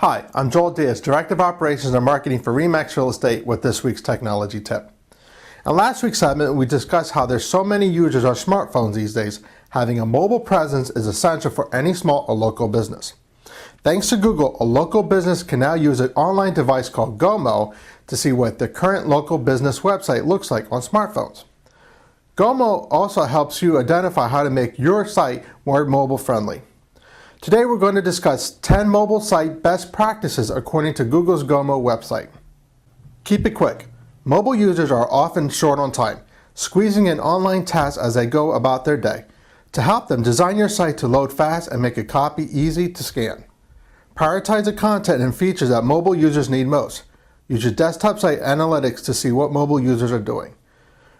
Hi, I'm Joel Diaz, Director of Operations and Marketing for RE/MAX Real Estate with this week's technology tip. In last week's segment, we discussed how there's so many users on smartphones these days, having a mobile presence is essential for any small or local business. Thanks to Google, a local business can now use an online device called GoMo to see what the current local business website looks like on smartphones. GoMo also helps you identify how to make your site more mobile friendly. Today we're going to discuss 10 mobile site best practices according to Google's GoMo website. Keep it quick. Mobile users are often short on time, squeezing in online tasks as they go about their day. To help them, design your site to load fast and make a copy easy to scan. Prioritize the content and features that mobile users need most. Use your desktop site analytics to see what mobile users are doing.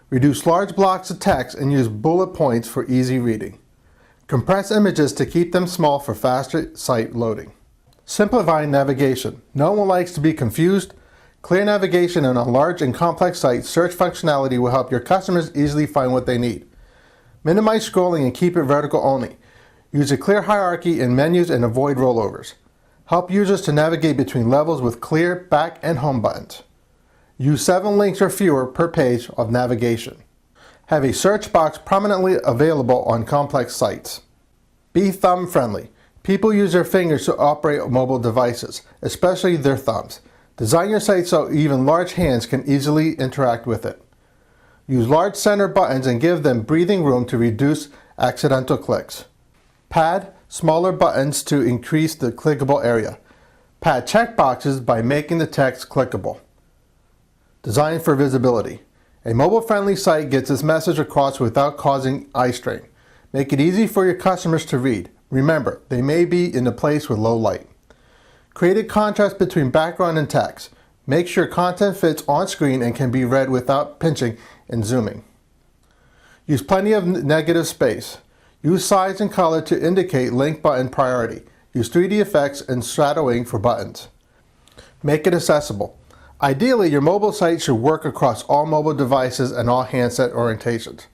Reduce large blocks of text and use bullet points for easy reading. Compress images to keep them small for faster site loading. Simplifying navigation. No one likes to be confused. Clear navigation on a large and complex site search functionality will help your customers easily find what they need. Minimize scrolling and keep it vertical only. Use a clear hierarchy in menus and avoid rollovers. Help users to navigate between levels with clear back and home buttons. Use 7 links or fewer per page of navigation. Have a search box prominently available on complex sites. Be thumb friendly. People use their fingers to operate mobile devices, especially their thumbs. Design your site so even large hands can easily interact with it. Use large center buttons and give them breathing room to reduce accidental clicks. Pad smaller buttons to increase the clickable area. Pad checkboxes by making the text clickable. Design for visibility. A mobile-friendly site gets its message across without causing eye strain. Make it easy for your customers to read. Remember, they may be in a place with low light. Create a contrast between background and text. Make sure content fits on screen and can be read without pinching and zooming. Use plenty of negative space. Use size and color to indicate link button priority. Use 3D effects and shadowing for buttons. Make it accessible. Ideally, your mobile site should work across all mobile devices and all handset orientations.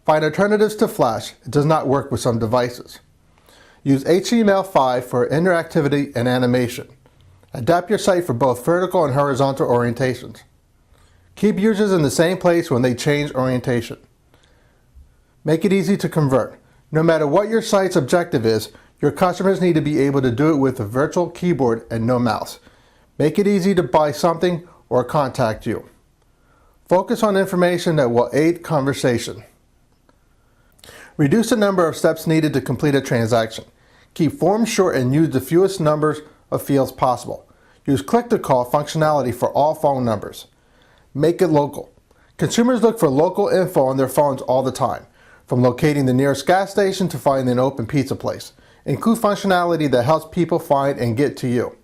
Find alternatives to Flash. It does not work with some devices. Use HTML5 for interactivity and animation. Adapt your site for both vertical and horizontal orientations. Keep users in the same place when they change orientation. Make it easy to convert. No matter what your site's objective is, your customers need to be able to do it with a virtual keyboard and no mouse. Make it easy to buy something or contact you. Focus on information that will aid conversation. Reduce the number of steps needed to complete a transaction. Keep forms short and use the fewest numbers of fields possible. Use click-to-call functionality for all phone numbers. Make it local. Consumers look for local info on their phones all the time, from locating the nearest gas station to finding an open pizza place. Include functionality that helps people find and get to you.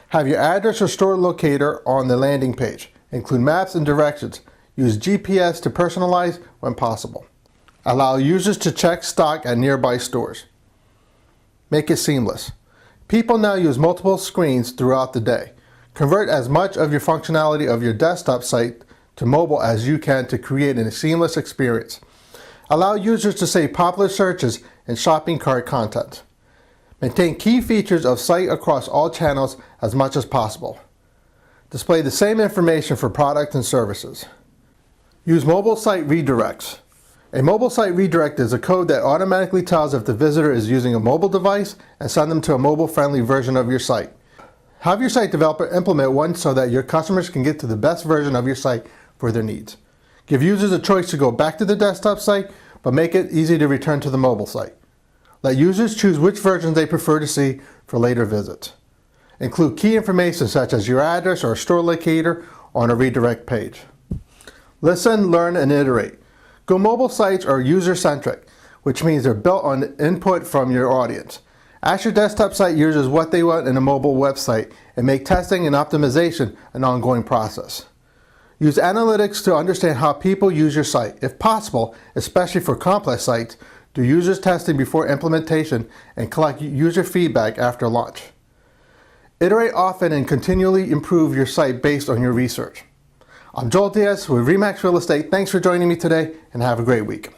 Have your address or store locator on the landing page. Include maps and directions. Use GPS to personalize when possible. Allow users to check stock at nearby stores. Make it seamless. People now use multiple screens throughout the day. Convert as much of your functionality of your desktop site to mobile as you can to create a seamless experience. Allow users to save popular searches and shopping cart content. Maintain key features of site across all channels as much as possible. Display the same information for products and services. Use mobile site redirects. A mobile site redirect is a code that automatically tells if the visitor is using a mobile device and send them to a mobile-friendly version of your site. Have your site developer implement one so that your customers can get to the best version of your site for their needs. Give users a choice to go back to the desktop site, but make it easy to return to the mobile site. Let users choose which versions they prefer to see for later visits. Include key information such as your address or store locator on a redirect page. Listen, learn, and iterate. Go mobile sites are user-centric, which means they're built on input from your audience. Ask your desktop site users what they want in a mobile website and make testing and optimization an ongoing process. Use analytics to understand how people use your site. If possible, especially for complex sites, do users testing before implementation and collect user feedback after launch. Iterate often and continually improve your site based on your research. I'm Joel Diaz with RE/MAX Real Estate. Thanks for joining me today and have a great week.